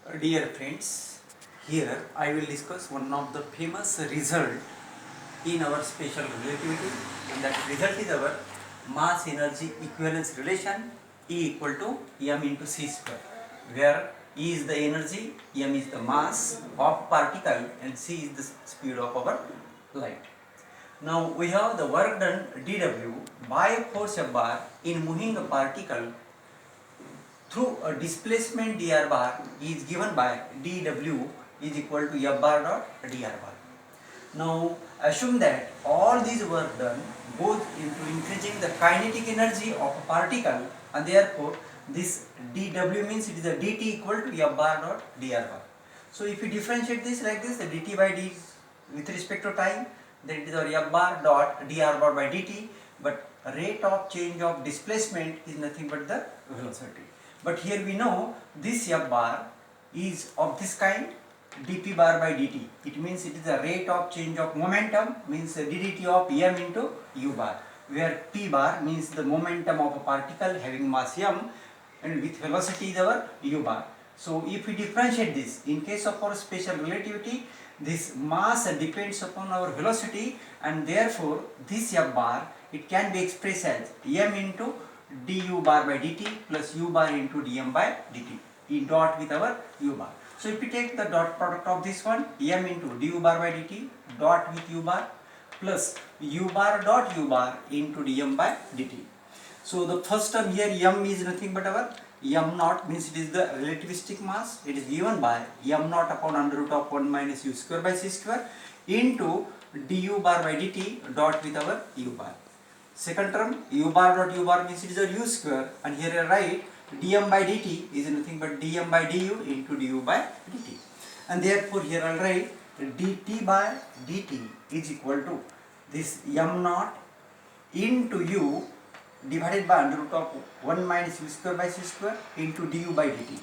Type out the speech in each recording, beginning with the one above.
Dear friends, here I will discuss one of the famous result in our special relativity, and that result is our mass energy equivalence relation E equal to m into c square, where E is the energy, m is the mass of particle and c is the speed of our light. Now we have the work done dW by force F bar in moving a particle through a displacement dr bar is given by dw is equal to f bar dot dr bar. Now assume that all these work done goes into increasing the kinetic energy of a particle, and therefore this dw means it is a dt equal to f bar dot dr bar. So if you differentiate this like this, the dt by d with respect to time, then it is our f bar dot dr bar by dt, but rate of change of displacement is nothing but the velocity. But here we know this f bar is of this kind, dp bar by dt. It means it is the rate of change of momentum, means the ddt of m into u bar, where p bar means the momentum of a particle having mass m and with velocity is our u bar. So if we differentiate this, in case of our special relativity, this mass depends upon our velocity, and therefore this f bar, it can be expressed as m into du bar by dt plus u bar into dm by dt, E dot with our u bar. So if we take the dot product of this one, m into du bar by dt dot with u bar plus u bar dot u bar into dm by dt. So the first term here, m is nothing but our m naught, means it is the relativistic mass. It is given by m naught upon under root of 1 minus u square by c square into du bar by dt dot with our u bar. Second term, u bar dot u bar means it is a u square, and here I write dm by dt is nothing but dm by du into du by dt, and therefore here I will write dt by dt is equal to this m naught into u divided by under root of 1 minus u square by c square into du by dt,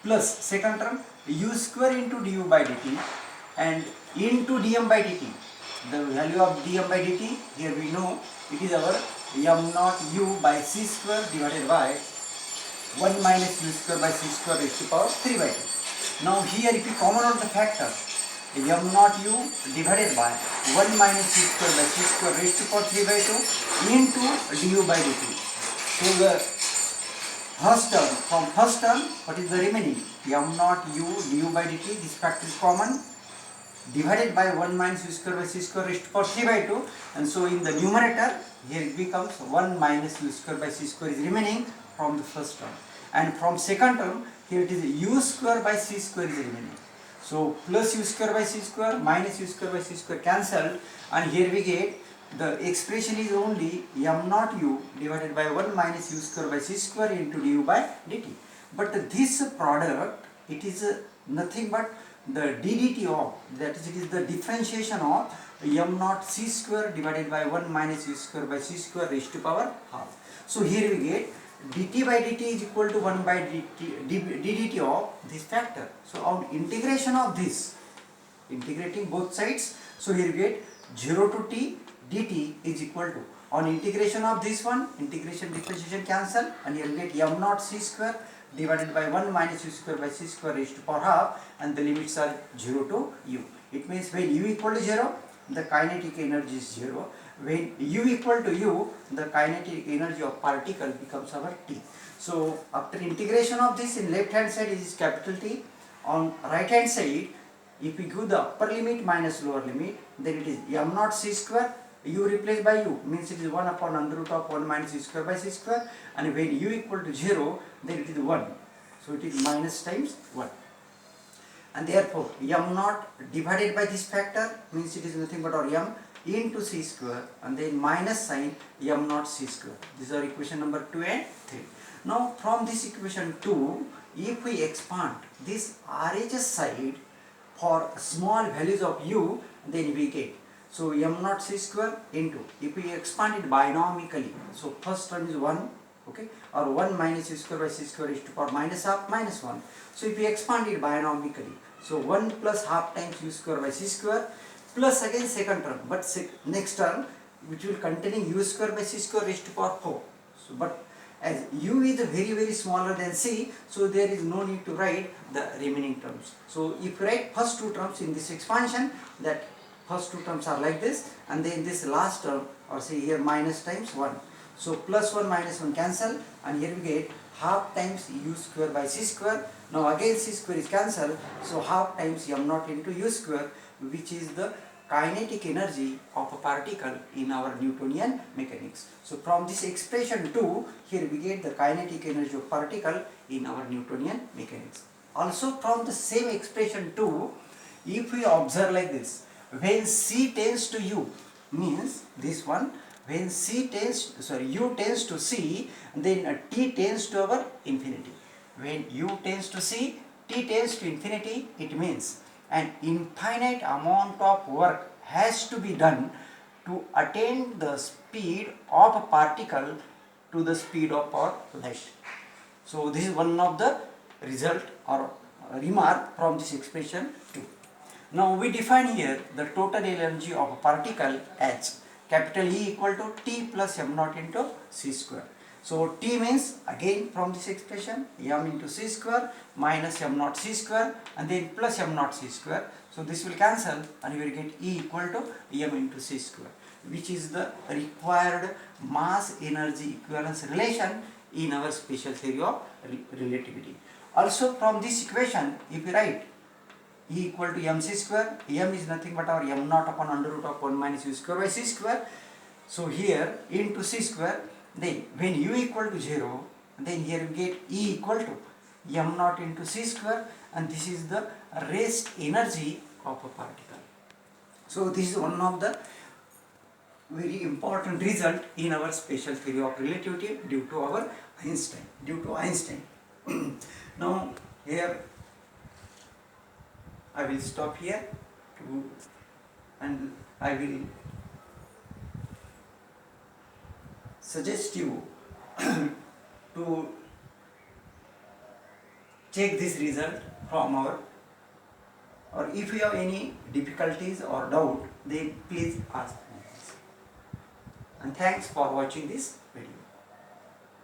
plus second term u square into du by dt and into dm by dt. The value of dm by dt, here we know it is our m naught u by c square divided by 1 minus u square by c square raised to power 3 by 2. Now here if you common out the factor, m naught u divided by 1 minus u square by c square raised to power 3 by 2 into du by dt. So the first term, from first term, what is the remaining? M naught u du by dt, this factor is common, divided by 1 minus u square by c square raised to power 3 by 2, and so in the numerator here it becomes 1 minus u square by c square is remaining from the first term, and from second term here it is u square by c square is remaining. So plus u square by c square minus u square by c square cancelled, and here we get the expression is only m naught u divided by 1 minus u square by c square into du by dt. But this product, it is nothing but the ddt of, that is, it is the differentiation of m naught c square divided by 1 minus u square by c square raised to power half. So here we get dt by dt is equal to 1 by ddt of this factor. So on integration of this, integrating both sides, so here we get 0 to t dt is equal to, on integration of this one, integration differentiation cancel, and here we get m naught c square divided by 1 minus u square by c square raised to power half, and the limits are 0 to u. It means when u equal to 0, the kinetic energy is 0. When u equal to u, the kinetic energy of particle becomes our t. So after integration of this, in left hand side is capital T, on right hand side if we give the upper limit minus lower limit, then it is m naught c square, u replaced by u means it is 1 upon under root of 1 minus u square by c square, and when u equal to 0, then it is 1, so it is minus times 1, and therefore m naught divided by this factor means it is nothing but our m into c square, and then minus sign m naught c square. These are equation number 2 and 3. Now from this equation 2, if we expand this RHS side for small values of u, then we get, so m naught c square into, if we expand it binomically, so first term is 1, okay, or 1 minus u square by c square raised to power minus half minus 1. So if we expand it binomically, so 1 plus half times u square by c square plus again second term, but next term which will containing u square by c square raised to power 4. So but as u is very smaller than c, so there is no need to write the remaining terms. So if you write first two terms in this expansion, that first two terms are like this, and then this last term, or say here minus times 1. So plus 1 minus 1 cancel, and here we get half times u square by c square. Now again c square is cancelled, so half times m naught into u square, which is the kinetic energy of a particle in our Newtonian mechanics. So from this expression 2, here we get the kinetic energy of particle in our Newtonian mechanics. Also from the same expression 2, if we observe like this, when c tends to u, means this one, when u tends to c, then t tends to our infinity. When u tends to c, t tends to infinity, it means an infinite amount of work has to be done to attain the speed of a particle to the speed of our light. So this is one of the result or remark from this expression 2. Now we define here the total energy of a particle as capital E equal to T plus m naught into c square. So T means again from this expression m into c square minus m naught c square and then plus m naught c square. So this will cancel and you will get E equal to m into c square, which is the required mass energy equivalence relation in our special theory of relativity. Also from this equation, if you write E equal to mc square, m is nothing but our m naught upon under root of 1 minus u square by c square. So here into c square, then when u equal to 0, then here we get E equal to m naught into c square, and this is the rest energy of a particle. So this is one of the very important result in our special theory of relativity due to Einstein. Now here I will stop here and I will suggest you to check this result from our, or if you have any difficulties or doubt, then please ask me. And thanks for watching this.